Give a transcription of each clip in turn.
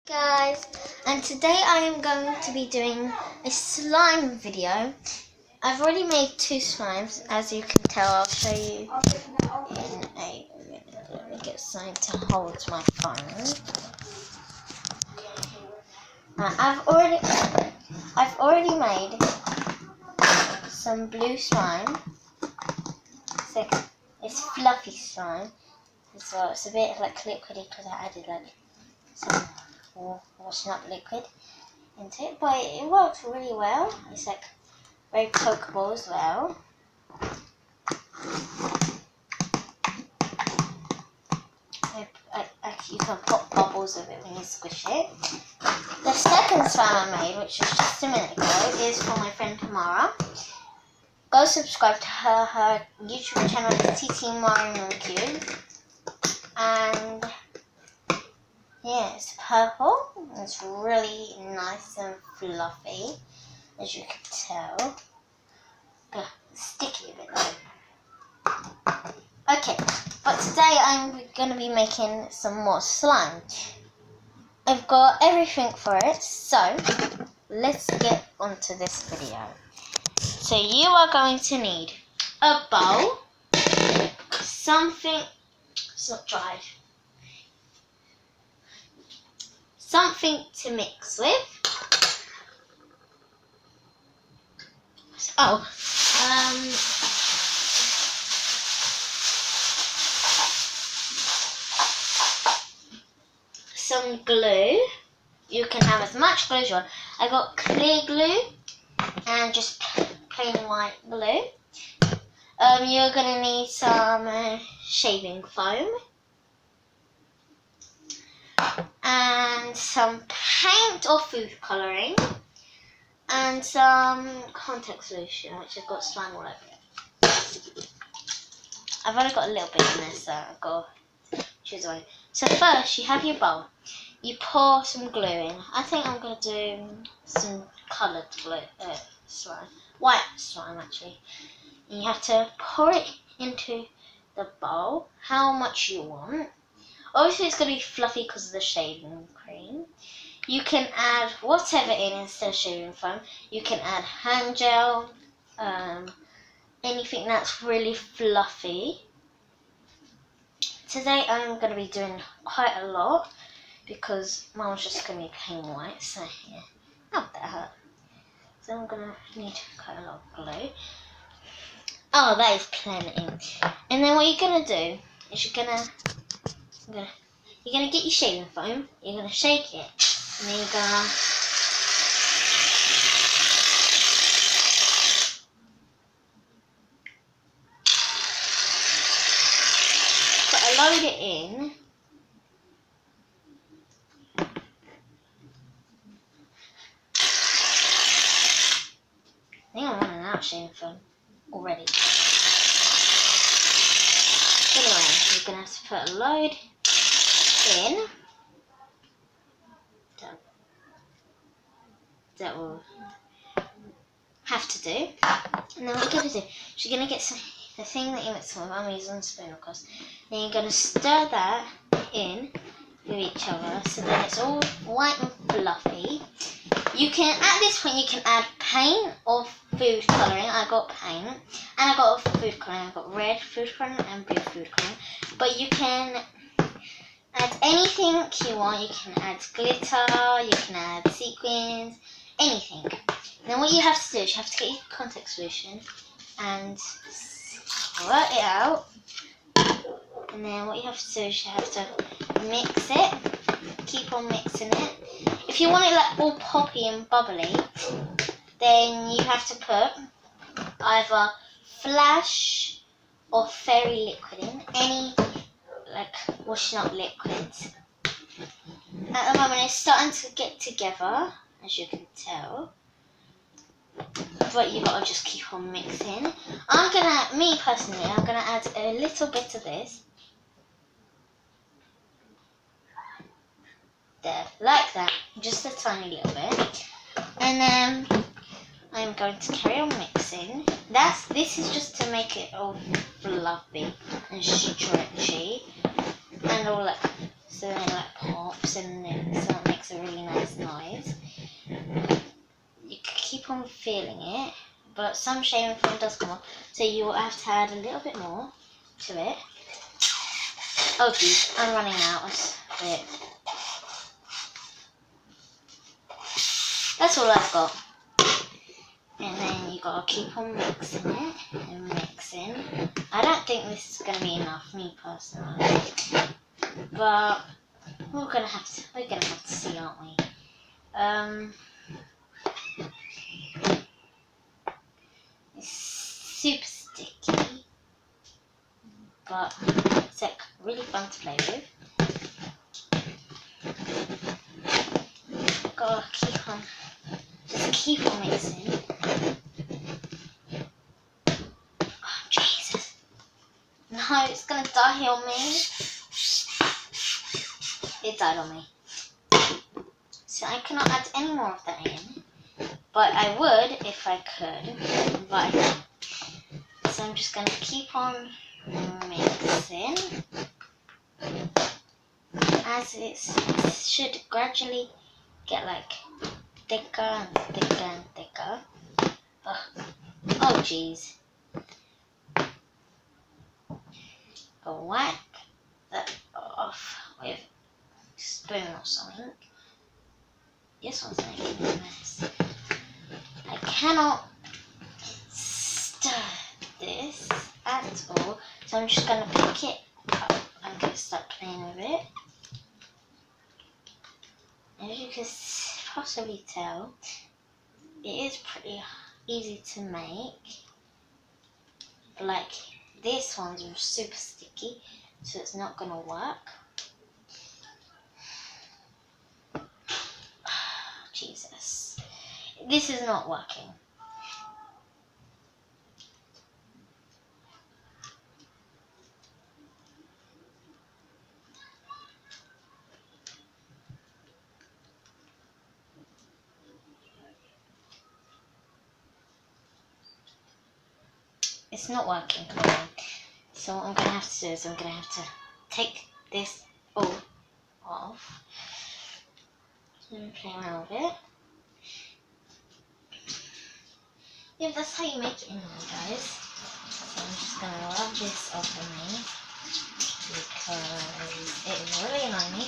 Guys, and today I am going to be doing a slime video. I've already made 2 slimes, as you can tell. I'll show you in a minute. Let me get something to hold my phone. I've already made some blue slime. So it's fluffy slime as well. It's a bit like liquidy because I added like some washing up liquid into it, but it works really well. It's like very pokeable as well. You can pop bubbles of it when you squish it. The second slime I made, which was just a minute ago, is for my friend Tamara. Go subscribe to her YouTube channel. It's TT Mario Cube. And yeah, it's purple. It's really nice and fluffy, as you can tell. Sticky a bit though. Okay, but today I'm going to be making some more slime. I've got everything for it, so let's get onto this video. So you are going to need a bowl, something, it's not dried, something to mix with. Some glue. You can have as much glue as you want. I got clear glue and just plain white glue. You're gonna need some shaving foam and some paint or food colouring and some contact solution, which I've got slime all over it. I've only got a little bit in this, so I've got to choose one. So first, you have your bowl. You pour some glue in. I think I'm going to do some coloured glue, slime. White slime, actually. And you have to pour it into the bowl, how much you want. Obviously, it's going to be fluffy because of the shaving cream. You can add whatever in instead of shaving foam. You can add hand gel, anything that's really fluffy. Today I'm going to be doing quite a lot because mine's just going to be plain white, so yeah, not that hurt. So I'm going to need quite a lot of glue. Oh, that is plenty. And then what you're going to do is you're going to get your shaving foam, you're going to shake it, and then you're going to load it in. I think I'm running out of shaving foam already. Anyway, you're going to have to put a load in. That will have to do. And then what you're going to do is you're going to get the thing that you mix with. I'm using a spoon, of course. Then you're going to stir that in with each other so that it's all white and fluffy. You can, at this point, you can add paint or food colouring. I got paint and I got food colouring. I got red food colouring and blue food colouring. But you can add anything you want. You can add glitter, you can add sequins, anything. And then what you have to do is you have to get your contact solution and squirt it out. And then what you have to do is you have to mix it. Keep on mixing it. If you want it like all poppy and bubbly, then you have to put either Flash or Fairy liquid in. Any like washing up liquids. At the moment it's starting to get together, as you can tell. But you gotta just keep on mixing. Me personally, I'm gonna add a little bit of this. There, like that, just a tiny little bit. And then I'm going to carry on mixing. This is just to make it all fluffy and stretchy and all like so then it like pops and then so it makes makes a really nice noise. You keep on feeling it, but some shaving foam does come off, so you will have to add a little bit more to it. Oh geez, I'm running out of it. That's all I've got. And then you gotta keep on mixing it and mixing. I don't think this is gonna be enough, me personally, but we're gonna have to see, aren't we? It's super sticky, but it's like really fun to play with. Gotta keep on mixing. Oh Jesus! No, it's gonna die on me. It died on me. So I cannot add any more of that in, but I would if I could, but I don't. So I'm just gonna keep on mixing as it should gradually get like thicker and thicker and thicker. Oh jeez. I'll whack that off with a spoon or something. This one's making a mess. I cannot stir this at all, so I'm just going to pick it up. I'm going to start playing with it. As you can possibly tell, it is pretty easy to make. Like this one's super sticky, so it's not going to work. Jesus, this is not working. It's not working. So what I'm going to have to do is I'm going to have to take this all off. I'm going to play around with it. Yeah, that's how you make it anyway, guys. So I'm just going to rub this off of me because it is really annoying me.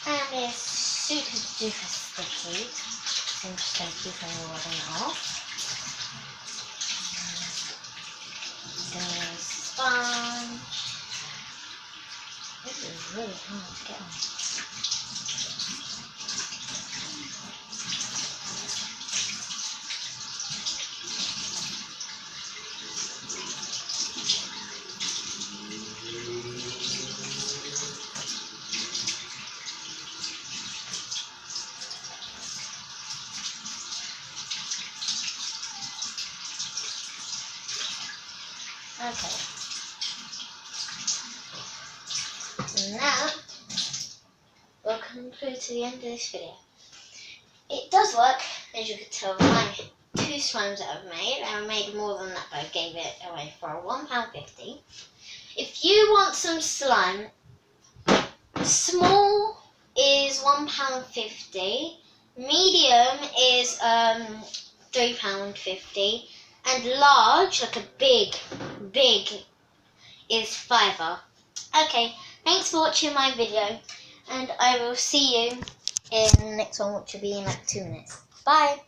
And it's super duper sticky. So I'm just going to keep on rubbing it off. I'm going to use a sponge. This is really hard to get on. Okay. Now, we'll conclude to the end of this video. It does work, as you can tell with my 2 slimes that I've made. I made more than that, but I gave it away for £1.50. If you want some slime, small is £1.50, medium is £3.50, and large, like a big, is £5. Okay, thanks for watching my video, and I will see you in the next one, which will be in like 2 minutes. Bye!